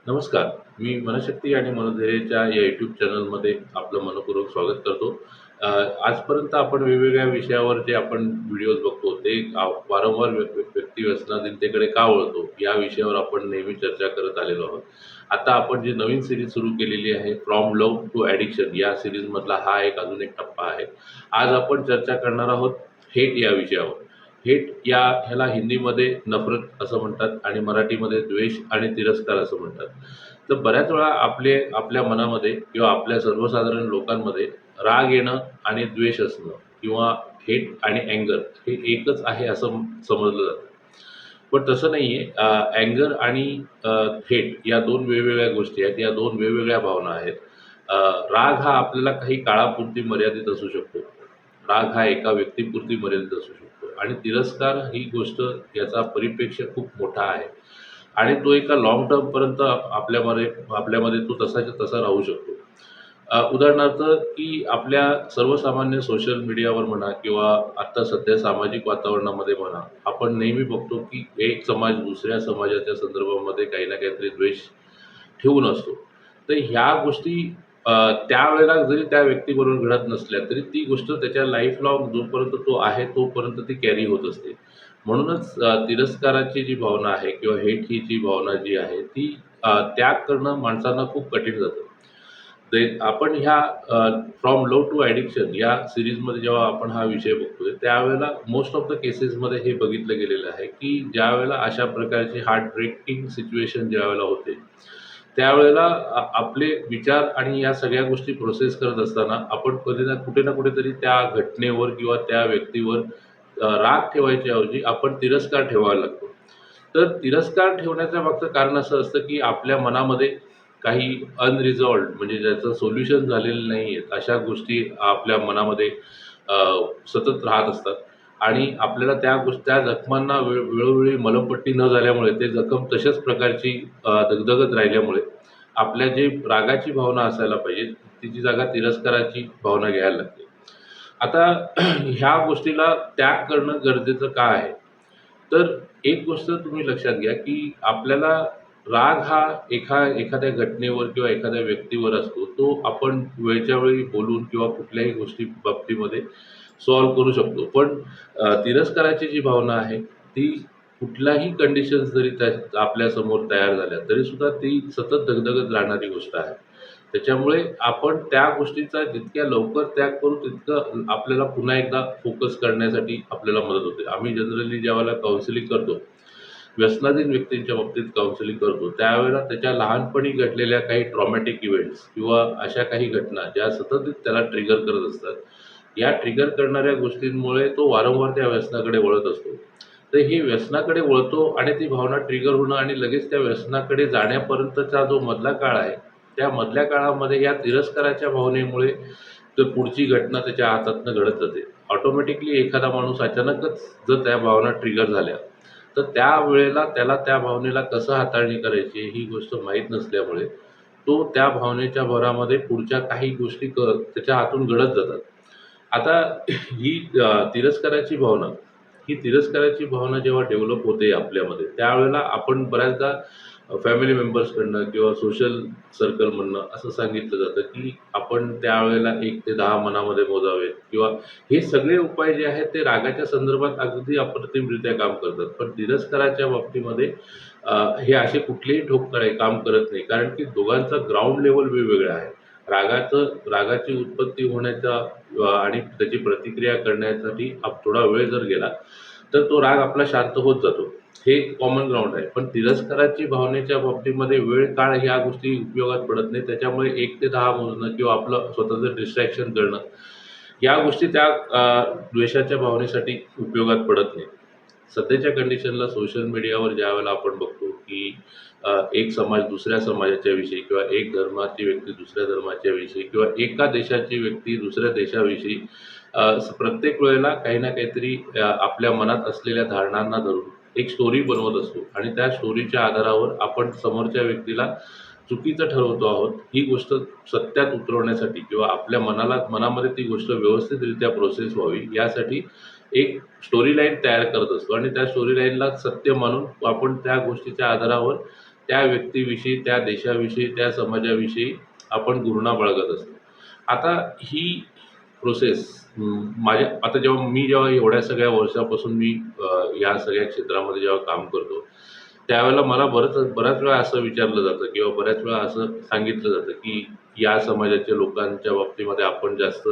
नमस्कार. मी मनशक्ती आणि मनोधैर्याच्या या यूट्यूब चॅनलमध्ये आपलं मनःपूर्वक स्वागत करतो. अ, आजपर्यंत आपण वेगवेगळ्या विषयावर जे आपण व्हिडिओज बघतो ते वारंवार व्यक्ती व्यसनाधीनतेकडे का वळतो, या विषयावर आपण नेहमी चर्चा करत आलेलो आहोत. आता आपण जी नवीन सीरीज सुरू केलेली आहे, फ्रॉम लव्ह टू ॲडिक्शन, या सीरीजमधला हा अजून एक टप्पा आहे. आज आपण चर्चा करणार आहोत हेट या विषयावर. हेट ह्याला हिंदीमध्ये नफरत असं म्हणतात आणि मराठीमध्ये द्वेष आणि तिरस्कार असं म्हणतात. तर बऱ्याच वेळा आपल्या मनामध्ये किंवा आपल्या सर्वसाधारण लोकांमध्ये राग येणं आणि द्वेष असणं किंवा हेट आणि अँगर हे एकच आहे असं समजलं जातं. पण तसं नाहीये. अँगर आणि हेट या 2 वेगवेगळ्या गोष्टी आहेत. या 2 वेगवेगळ्या भावना आहेत. अ, राग हा आपल्याला काही काळापुरती मर्यादित असू शकतो. राग हा एका व्यक्तीपुरती मर्यादित असू शकतो आणि तिरस्कार ही गोष्ट, याचा परिप्रेक्ष्य खूप मोठा आहे आणि तो एका लाँग टर्मपर्यंत आपल्यामध्ये तो तसाच्या तसा राहू शकतो. उदाहरणार्थ की आपल्या सर्वसामान्य सोशल मीडियावर म्हणा किंवा आता सध्या सामाजिक वातावरणामध्ये म्हणा, आपण नेहमी बघतो की एक समाज दुसऱ्या समाजाच्या संदर्भामध्ये काही ना काहीतरी द्वेष ठेवून असतो. तर ह्या गोष्टी त्यावेळेला जरी त्या व्यक्तीबरोबर घडत नसल्या, तरी ती गोष्ट त्याच्या लाईफ लाँग जोपर्यंत तो आहे, तोपर्यंत ती कॅरी होत असते. म्हणूनच तिरस्काराची जी भावना आहे किंवा हेट ही जी भावना जी आहे, ती त्याग करणं माणसांना खूप कठीण जातं. ते आपण ह्या फ्रॉम लव्ह टू ॲडिक्शन या सीरीजमध्ये जेव्हा आपण हा विषय बघतोय, त्यावेळेला मोस्ट ऑफ द केसेसमध्ये हे बघितलं गेलेलं आहे, की ज्यावेळेला अशा प्रकारची हार्ट ब्रेकिंग सिच्युएशन ज्यावेळेला होते, त्यावेळेला आपले विचार आणि या सगळ्या गोष्टी प्रोसेस करत असताना आपण कधी ना कुठे ना कुठेतरी त्या घटनेवर किंवा त्या व्यक्तीवर राग ठेवायच्या ऐवजी आपण तिरस्कार ठेवायला लागतो. तर तिरस्कार ठेवण्याच्या मागचं कारण असं असतं, की आपल्या मनामध्ये काही अनरिझॉल्व्ड, म्हणजे ज्याचं सोल्युशन झालेलं नाहीये, अशा गोष्टी आपल्या मनामध्ये अ, सतत राहत असतात आणि आपल्याला त्या जखमांना वेळोवेळी मलमपट्टी न झाल्यामुळे ते जखम तशाच प्रकारची दगदगत राहिल्यामुळे आपल्या जे रागाची भावना असायला पाहिजे, तिची जागा तिरस्काराची भावना घ्यायला लागते. आता ह्या गोष्टीला त्याग करणं गरजेचं का आहे? तर एक गोष्ट तुम्ही लक्षात घ्या, की आपल्याला राग हा एखाद्या घटनेवर किंवा एखाद्या व्यक्तीवर असतो. तो आपण वेळच्या वेळी बोलून किंवा कुठल्याही गोष्टी बाबतीमध्ये सॉल्व्ह करू शकतो. पण तिरस्काराची जी भावना आहे, ती कुठल्याही कंडिशन्स जरी आपल्यासमोर तयार झाल्या, तरीसुद्धा ती सतत दगदगत राहणारी गोष्ट आहे. त्याच्यामुळे आपण त्या गोष्टीचा जितक्या लवकर त्याग करू, तितकं आपल्याला पुन्हा एकदा फोकस करण्यासाठी आपल्याला मदत होते. आम्ही जनरली ज्यावेळेला काउन्सिलिंग करतो, व्यसनाधीन व्यक्तींच्या बाबतीत काउन्सिलिंग करतो, त्यावेळेला त्याच्या लहानपणी घडलेल्या काही ट्रॉमॅटिक इव्हेंट्स किंवा अशा काही घटना ज्या सतत त्याला ट्रिगर करत असतात. या ट्रिगर करणाऱ्या गोष्टींमुळे तो वारंवार त्या व्यसनाकडे वळत असतो. तर ही व्यसनाकडे वळतो आणि ती भावना ट्रिगर होणं आणि लगेच त्या व्यसनाकडे जाण्यापर्यंतचा जो मधला काळ आहे, त्या मधल्या काळामध्ये या तिरस्काराच्या भावनेमुळे तर पुढची घटना त्याच्या हातातनं घडत जाते. ऑटोमॅटिकली एखादा माणूस अचानकच जर त्या भावना ट्रिगर झाल्या, तर त्यावेळेला त्याला त्या भावनेला कसं हाताळणी करायची ही गोष्ट माहीत नसल्यामुळे, तो त्या भावनेच्या भरामध्ये पुढच्या काही गोष्टी त्याच्या हातून घडत जातात. आता ही तिरस्काराची भावना, ही तिरस्काराची भावना जेव्हा डेव्हलप होते आपल्यामध्ये, त्यावेळेला आपण बऱ्याचदा फॅमिली मेंबर्सकडनं किंवा सोशल सर्कलमधनं असं सांगितलं जातं, की आपण त्यावेळेला 1 ते 10 मनामध्ये मोजावेत किंवा हे सगळे उपाय जे आहेत ते रागाच्या संदर्भात अगदी अप्रतिमरित्या काम करतात. पण तिरस्काराच्या बाबतीमध्ये हे असे कुठलेही ठोकताळे काम करत नाही. कारण की दोघांचा ग्राउंड लेव्हल वेगवेगळा आहे. रागाची उत्पत्ती होण्याचा आणि त्याची प्रतिक्रिया करण्यासाठी थोडा वेळ जर गेला, तर तो राग आपला शांत होत जातो. हे कॉमन ग्राउंड आहे. पण तिरस्काराची भावनेच्या बाबतीमध्ये वेळ, काळ ह्या गोष्टी उपयोगात पडत नाही. त्याच्यामुळे 1 ते 10 मोजणं किंवा आपलं स्वतःचं डिस्ट्रॅक्शन करणं, या गोष्टी त्या द्वेषाच्या भावनेसाठी उपयोगात पडत नाही. सध्याच्या कंडिशनला सोशल मीडियावर ज्यावेळेला आपण बघतो, की एक समाज दुसऱ्या समाजाच्या विषयी किंवा एक धर्माची व्यक्ती दुसऱ्या धर्माच्या विषयी किंवा एका देशाची व्यक्ती दुसऱ्या देशाविषयी प्रत्येक वेळेला काही ना काहीतरी आपल्या मनात असलेल्या धारणांना धरून एक स्टोरी बनवत असतो आणि त्या स्टोरीच्या आधारावर आपण समोरच्या व्यक्तीला चुकीचं ठरवतो आहोत. ही गोष्ट सत्यात उतरवण्यासाठी किंवा आपल्या मनामध्ये ती गोष्ट व्यवस्थितरित्या प्रोसेस व्हावी, यासाठी एक स्टोरी लाईन तयार करत असतो आणि त्या स्टोरी लाईनला सत्य मानून आपण त्या गोष्टीच्या आधारावर त्या व्यक्तीविषयी, त्या देशाविषयी, त्या समाजाविषयी आपण घृणा बाळगत असतो. आता ही प्रोसेस जेव्हा एवढ्या सगळ्या वर्षापासून मी या सगळ्या क्षेत्रामध्ये जेव्हा काम करतो, त्यावेळेला मला बऱ्याच वेळा असं विचारलं जातं किंवा बऱ्याच वेळा असं सांगितलं जातं, की या समाजाच्या लोकांच्या बाबतीमध्ये आपण जास्त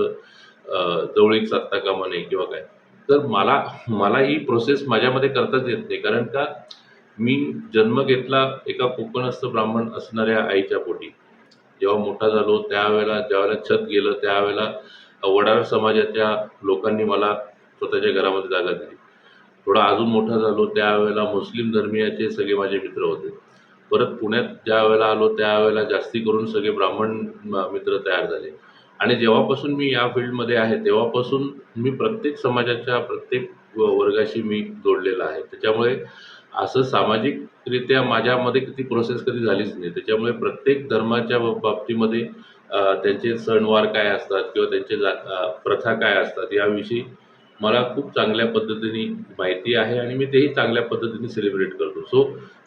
जवळीक साधता कामा नये किंवा काय. तर मला ही प्रोसेस माझ्यामध्ये करताच येत नाही. कारण का मी जन्म घेतला एका कोकणस्थ ब्राह्मण असणाऱ्या आईच्या पोटी. जेव्हा मोठा झालो ज्यावेळेला छत गेलं त्यावेळेला वडार समाजाच्या लोकांनी मला स्वतःच्या घरामध्ये जागा दिली. थोडा अजून मोठा झालो त्यावेळेला मुस्लिम धर्मीयाचे सगळे माझे मित्र होते. परत पुण्यात ज्यावेळेला आलो त्यावेळेला जास्ती करून सगळे ब्राह्मण मित्र तयार झाले. आणि जेव्हापासून मी या फील्डमध्ये आहे तेव्हापासून मी प्रत्येक समाजाच्या प्रत्येक वर्गाशी मी जोडलेला आहे. त्याच्यामुळे असं सामाजिकरित्या माझ्यामध्ये ती प्रोसेस कधी झालीच नाही. त्याच्यामुळे प्रत्येक धर्माच्या बाबतीमध्ये त्यांचे सणवार काय असतात किंवा त्यांचे प्रथा काय असतात याविषयी मला खूप चांगल्या पद्धतीने माहिती आहे आणि मी तेही चांगल्या पद्धतीने सेलिब्रेट करतो. सो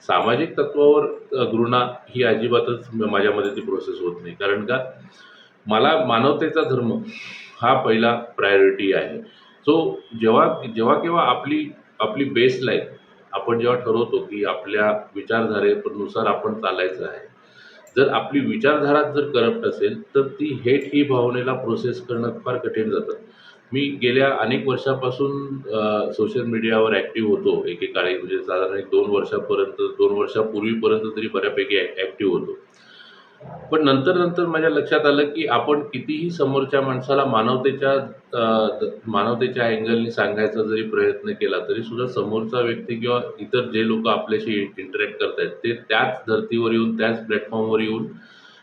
सामाजिक तत्त्वावर घृणा ही अजिबातच माझ्यामध्ये ती प्रोसेस होत नाही. कारण का मला मानवतेचा धर्म हा पहिला प्रायोरिटी आहे. सो जेव्हा जेव्हा केव्हा आपली आपली बेसलाईन आपण जेव्हा ठरवतो, की आपल्या विचारधारेनुसार आपण चालायचं आहे. जर आपली विचारधाराच जर करप्ट असेल, तर ती हेट ही भावनेला प्रोसेस करणं फार कठीण जातं. मी गेल्या अनेक वर्षापासून सोशल मीडियावर ॲक्टिव्ह होतो. एकेकाळी म्हणजे साधारण एक 2 वर्षापूर्वीपर्यंत तरी बऱ्यापैकी ॲक्टिव्ह होतो. पण नंतर माझ्या लक्षात आलं, की आपण कितीही समोरच्या माणसाला मानवतेच्या अँगलनी सांगायचा जरी प्रयत्न केला, तरी सुद्धा समोरचा व्यक्ती किंवा इतर जे लोकं आपल्याशी इंटरॅक्ट करतायत, ते त्याच धर्तीवर येऊन, त्याच प्लॅटफॉर्मवर येऊन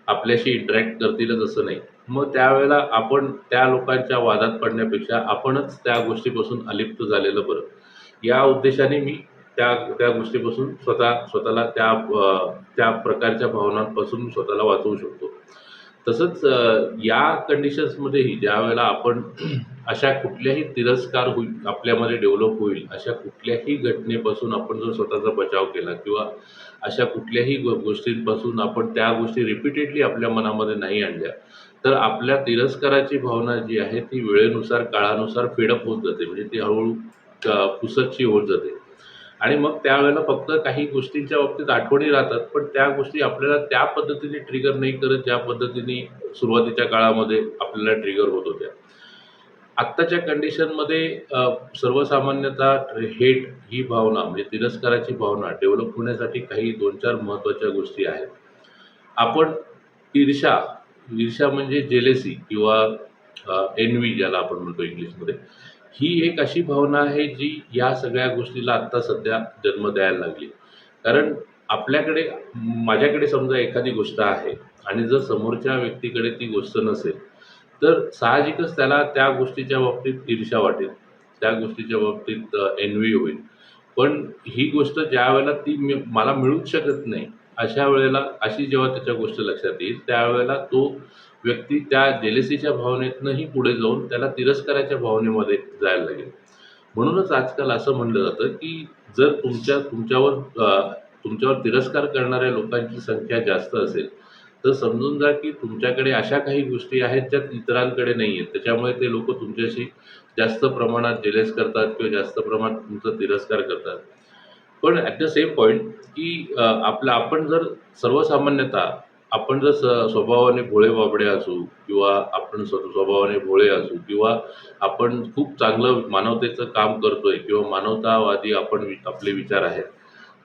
आपल्याशी इंटरॅक्ट करतीलच असं नाही. मग त्यावेळेला आपण त्या लोकांच्या वादात पडण्यापेक्षा आपणच त्या गोष्टीपासून अलिप्त झालेलं बरं. या उद्देशाने मी त्या त्या गोष्टीपासून स्वतःला त्या प्रकारच्या भावनांपासून स्वतःला वाचवू शकतो. तसंच या कंडिशन्समध्येही ज्यावेळेला आपण अशा कुठल्याही तिरस्कार होईल आपल्यामध्ये डेव्हलप होईल, अशा कुठल्याही घटनेपासून आपण जर स्वतःचा बचाव केला किंवा अशा कुठल्याही गोष्टींपासून आपण त्या गोष्टी रिपीटेडली आपल्या मनामध्ये नाही आणल्या, तर आपल्या तिरस्काराची भावना जी आहे ती वेळेनुसार, काळानुसार फेडअप होत जाते. म्हणजे ती हळू पुसटशी होत जाते. आणि मग त्यावेळेला फक्त काही गोष्टींच्या बाबतीत आठवणी राहतात, पण त्या गोष्टी आपल्याला त्या पद्धतीने ट्रिगर नाही करत, ज्या पद्धतीने सुरुवातीच्या काळामध्ये आपल्याला ट्रिगर होत होत्या. आत्ताच्या कंडिशनमध्ये सर्वसामान्यतः हेट ही भावना म्हणजे तिरस्काराची भावना डेव्हलप होण्यासाठी काही 2-4 महत्त्वाच्या गोष्टी आहेत. आपण ईर्ष्या ईर्ष्या म्हणजे जेलसी किंवा एन्व्ही ज्याला आपण म्हणतो इंग्लिशमध्ये. ही एक अशी भावना आहे जी या सगळ्या गोष्टीला आत्ता सध्या जन्म द्यायला लागली. कारण माझ्याकडे समजा एखादी गोष्ट आहे आणि जर समोरच्या व्यक्तीकडे ती गोष्ट नसेल, तर साहजिकच त्याला त्या गोष्टीच्या बाबतीत ईर्ष्या वाटेल. त्या गोष्टीच्या बाबतीत एन्व्ही होईल. पण ही गोष्ट ज्यावेळेला मला मिळूच शकत नाही, अशी जेव्हा त्याच्या गोष्ट लक्षात येईल, त्यावेळेला तो व्यक्ती त्या जेलसीच्या भावनेतनंही पुढे जाऊन त्याला तिरस्काराच्या भावनेमध्ये जायला लागेल. म्हणूनच आजकाल असं म्हटलं जातं, की जर तुमच्यावर तिरस्कार करणाऱ्या लोकांची संख्या जास्त असेल, तर समजून जा, की तुमच्याकडे अशा काही गोष्टी आहेत ज्या इतरांकडे नाहीयेत. त्याच्यामुळे ते लोकं तुमच्याशी जास्त प्रमाणात जेलस करतात किंवा जास्त प्रमाणात तुमचा तिरस्कार करतात. पण ॲट द सेम पॉइंट की आपण जर सर्वसामान्यतः आपण जर स्वभावाने भोळे-बाबडे असू किंवा आपण स्वभावाने भोळे असू किंवा आपण खूप चांगलं मानवतेचं काम करतोय किंवा मानवतावादी आपले विचार आहेत.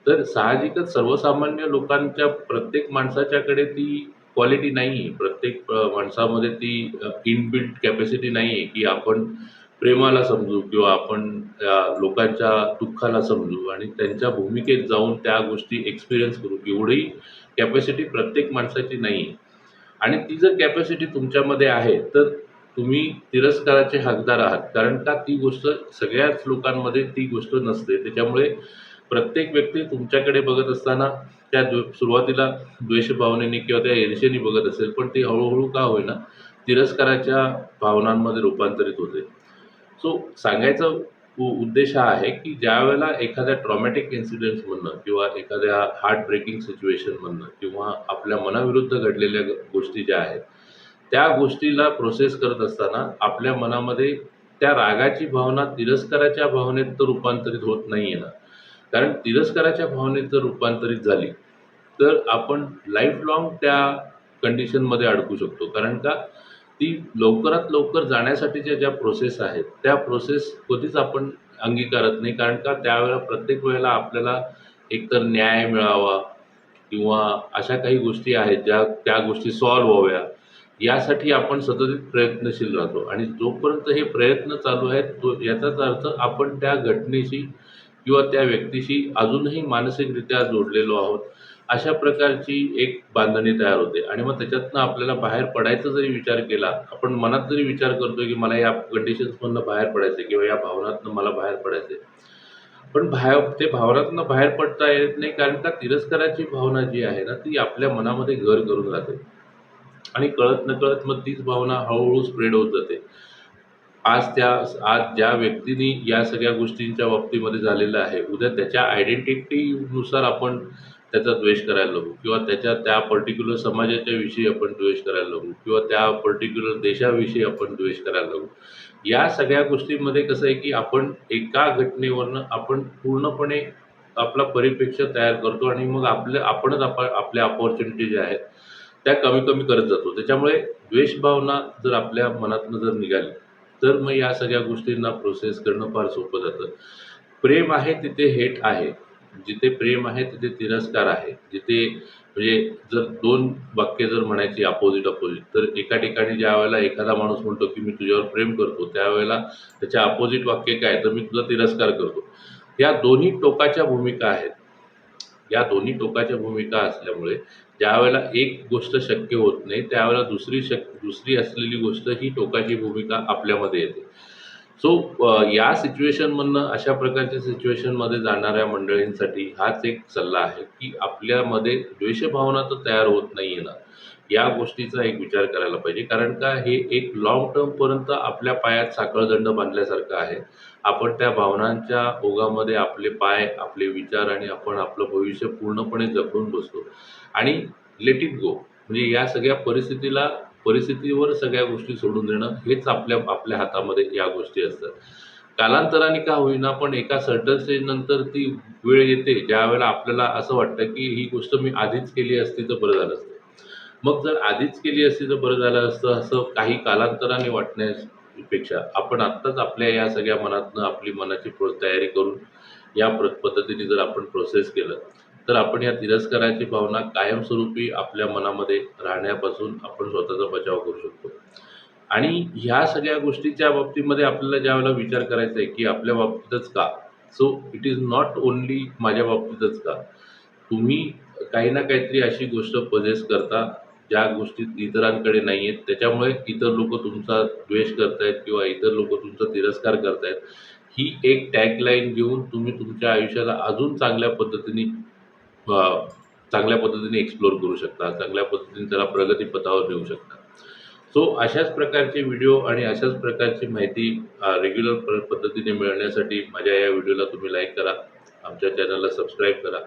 तर साहजिकच सर्वसामान्य लोकांच्या प्रत्येक माणसाच्याकडे ती क्वालिटी नाहीये. प्रत्येक माणसामध्ये ती इनबिल्ट कॅपॅसिटी नाहीये, की आपण प्रेमाला समजू किंवा आपण लोकांच्या दुःखाला समजू आणि त्यांच्या भूमिकेत जाऊन त्या गोष्टी एक्सपिरियन्स करू. एवढी कॅपॅसिटी प्रत्येक माणसाची नाहीये. आणि ती जर कॅपॅसिटी तुमच्यामध्ये आहे, तर तुम्ही तिरस्काराचे हकदार आहात. कारण का ती गोष्ट सगळ्याच लोकांमध्ये ती गोष्ट नसते. त्याच्यामुळे प्रत्येक व्यक्ती तुमच्याकडे बघत असताना सुरुवातीला द्वेषभावनेने किंवा त्या ईर्षेने बघत असेल, पण ती हळू का होईना तिरस्काराच्या भावनांमध्ये रूपांतरित होते. सो सांगायचा उद्देश हा आहे, की ज्यावेळेला एखाद्या ट्रॉमॅटिक इन्सिडेंट्समधनं किंवा एखाद्या हार्ट ब्रेकिंग सिच्युएशनमधनं किंवा आपल्या मनाविरुद्ध घडलेल्या गोष्टी ज्या आहेत, त्या गोष्टीला प्रोसेस करत असताना आपल्या मनामध्ये त्या रागाची भावना तिरस्काराच्या भावनेत तर रूपांतरित होत नाहीये ना. कारण तिरस्काराच्या भावनेत जर रूपांतरित झाली, तर आपण लाईफ लाँग त्या कंडिशनमध्ये अडकू शकतो. कारण का ती लवकरात लवकर जाण्यासाठीच्या ज्या प्रोसेस आहेत, त्या प्रोसेस कधीच आपण अंगीकारत नाही. कारण का त्यावेळेला प्रत्येक वेळेला आपल्याला एकतर न्याय मिळावा किंवा अशा काही गोष्टी आहेत ज्या त्या गोष्टी सॉल्व्ह व्हाव्या, यासाठी आपण सतत प्रयत्नशील राहतो आणि जोपर्यंत हे प्रयत्न चालू आहेत, याचाच अर्थ आपण त्या घटनेशी किंवा त्या व्यक्तीशी अजूनही मानसिकरित्या जोडलेलो आहोत. अशा प्रकारची एक बांधणी तयार होते आणि मग त्याच्यातनं आपल्याला बाहेर पडायचा जरी विचार केला, आपण मनात जरी विचार करतोय, की मला या कंडिशन्समधनं बाहेर पडायचंय किंवा या भावनातनं मला बाहेर पडायचंय. पण ते भावनातनं बाहेर पडता येत नाही कारण का तिरस्काराची भावना जी आहे ना, ती आपल्या मनामध्ये घर करून राहते आणि कळत-नकळत मग तीच भावना हळू स्प्रेड होत जाते. आज ज्या व्यक्तीने या सगळ्या गोष्टींच्या बाबतीमध्ये झालेलं आहे, उद्या त्याच्या आयडेंटिटीनुसार आपण त्याचा द्वेष करायला लागू किंवा त्या पर्टिक्युलर समाजाच्या विषयी आपण द्वेष करायला लागू किंवा त्या पर्टिक्युलर देशाविषयी आपण द्वेष करायला लागू. या सगळ्या गोष्टींमध्ये कसं आहे, की आपण एका घटनेवरनं आपण पूर्णपणे आपला परिप्रेक्ष्य तयार करतो आणि मग आपणच आपल्या अपॉर्च्युनिटी ज्या आहेत, त्या कमी-कमी करत जातो. त्याच्यामुळे द्वेषभावना जर आपल्या मनातनं जर निघाली, तर मग या सगळ्या गोष्टींना प्रोसेस करणं फार सोपं जातं. प्रेम आहे तिथे हेट आहे. जिथे प्रेम आहे तिथे तिरस्कार आहे. जिथे म्हणजे जर 2 वाक्य जर म्हणायची अपोझिट, तर एका ठिकाणी ज्यावेळेला एखादा माणूस म्हणतो, की "मी तुझ्यावर प्रेम करतो." त्यावेळेला त्याच्या अपोझिट वाक्य काय? तर "मी तुझा तिरस्कार करतो." या दोन्ही टोकाच्या भूमिका आहेत. या दोन्ही टोकाच्या भूमिका असल्यामुळे ज्यावेळेला एक गोष्ट शक्य होत नाही, त्यावेळेला दुसरी असलेली गोष्ट ही टोकाची भूमिका आपल्यामध्ये येते. सो या सिच्युएशनमधनं अशा प्रकारच्या सिच्युएशनमध्ये जाणाऱ्या मंडळींसाठी हाच एक सल्ला आहे, की आपल्यामध्ये द्वेषभावना तर तयार होत नाहीये ना, या गोष्टीचा एक विचार करायला पाहिजे. कारण का हे एक लाँग टर्मपर्यंत आपल्या पायात साखळदंड बांधल्यासारखं आहे. आपण त्या भावनांच्या ओघामध्ये आपले पाय, आपले विचार आणि आपण आपलं भविष्य पूर्णपणे जखडून बसतो आणि लेट इट गो. म्हणजे या सगळ्या परिस्थितीवर सगळ्या गोष्टी सोडून देणं हेच आपल्या हातामध्ये या गोष्टी असतात. कालांतराने का होईना पण एका सर्टन स्टेजनंतर ती वेळ येते ज्यावेळेला आपल्याला असं वाटतं, की ही गोष्ट मी आधीच केली असती तर बरं झालं असतं. मग जर आधीच केली असती तर बरं झालं असतं असं काही कालांतराने वाटण्यापेक्षा आपण आत्ताच आपल्या या सगळ्या मनातनं आपली मनाची तयारी करून या पद्धतीने जर आपण प्रोसेस केलं, तर आपण या तिरस्काराची भावना कायमस्वरूपी आपल्या मनामध्ये राहण्यापासून आपण स्वतःचा बचाव करू शकतो. आणि ह्या सगळ्या गोष्टीच्या बाबतीमध्ये आपल्याला ज्यावेळेला विचार करायचा आहे, की आपल्या बाबतीतच का? So it is not only माझ्या बाबतीतच का? तुम्ही काही ना काहीतरी अशी गोष्ट पजेस करता, ज्या गोष्टी इतरांकडे नाहीयेत. त्याच्यामुळे इतर लोकं तुमचा द्वेष करतायत किंवा इतर लोकं तुमचा तिरस्कार करतायत. ही एक टॅगलाईन घेऊन तुम्ही तुमच्या आयुष्याला अजून अ, चांगल्या पद्धतीने एक्सप्लोर करू शकता. चांगल्या पद्धतीने त्याला प्रगतीपथावर नेऊ शकता. सो अशाच प्रकारचे व्हिडिओ आणि अशाच प्रकारची माहिती रेग्युलर पद्धतीने मिळण्यासाठी माझ्या या व्हिडिओला तुम्ही लाईक करा. आमच्या चॅनलला सबस्क्राईब करा.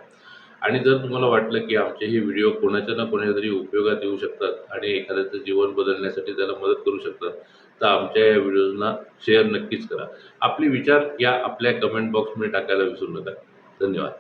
आणि जर तुम्हाला वाटलं, की आमचे हे व्हिडिओ कोणाच्या ना कोणाच्या तरी उपयोगात येऊ शकतात आणि एखाद्याचं जीवन बदलण्यासाठी त्याला मदत करू शकतात, तर आमच्या या व्हिडिओजना शेअर नक्कीच करा. आपले विचार या आपल्या कमेंट बॉक्समध्ये टाकायला विसरू नका. धन्यवाद.